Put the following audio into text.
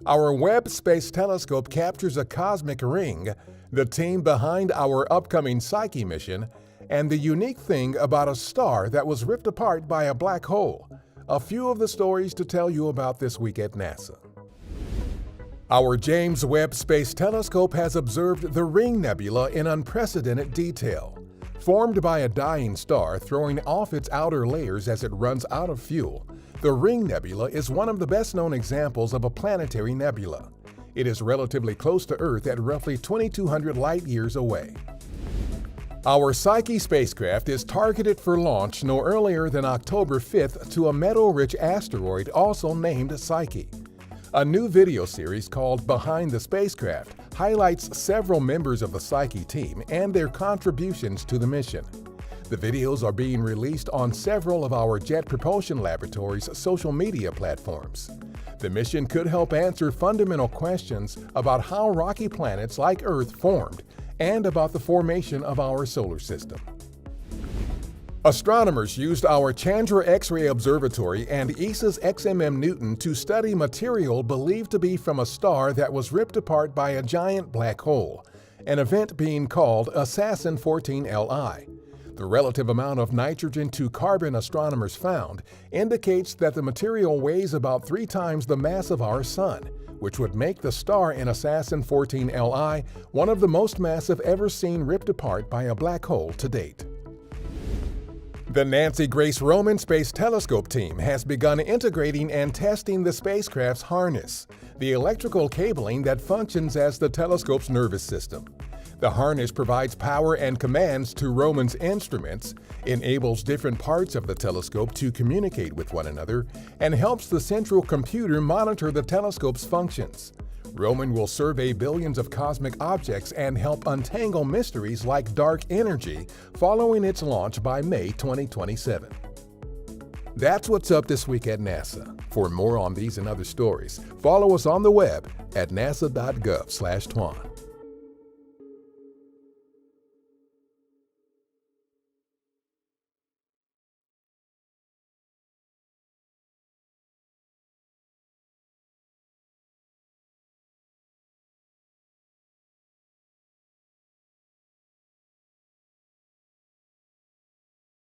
Our Webb Space Telescope captures a cosmic ring, the team behind our upcoming Psyche mission, and the unique thing about a star that was ripped apart by a black hole. A few of the stories to tell you about this week at NASA. Our James Webb Space Telescope has observed the Ring Nebula in unprecedented detail. Formed by a dying star throwing off its outer layers as it runs out of fuel, the Ring Nebula is one of the best-known examples of a planetary nebula. It is relatively close to Earth at roughly 2,200 light-years away. Our Psyche spacecraft is targeted for launch no earlier than October 5th to a metal-rich asteroid also named Psyche. A new video series called Behind the Spacecraft highlights several members of the Psyche team and their contributions to the mission. The videos are being released on several of our Jet Propulsion Laboratory's social media platforms. The mission could help answer fundamental questions about how rocky planets like Earth formed and about the formation of our solar system. Astronomers used our Chandra X-ray Observatory and ESA's XMM Newton to study material believed to be from a star that was ripped apart by a giant black hole, an event being called Assassin 14Li. The relative amount of nitrogen to carbon astronomers found indicates that the material weighs about 3 times the mass of our Sun, which would make the star in Assassin 14Li one of the most massive ever seen ripped apart by a black hole to date. The Nancy Grace Roman Space Telescope team has begun integrating and testing the spacecraft's harness, the electrical cabling that functions as the telescope's nervous system. The harness provides power and commands to Roman's instruments, enables different parts of the telescope to communicate with one another, and helps the central computer monitor the telescope's functions. Roman will survey billions of cosmic objects and help untangle mysteries like dark energy following its launch by May 2027. That's what's up this week at NASA. For more on these and other stories, follow us on the web at nasa.gov/twan.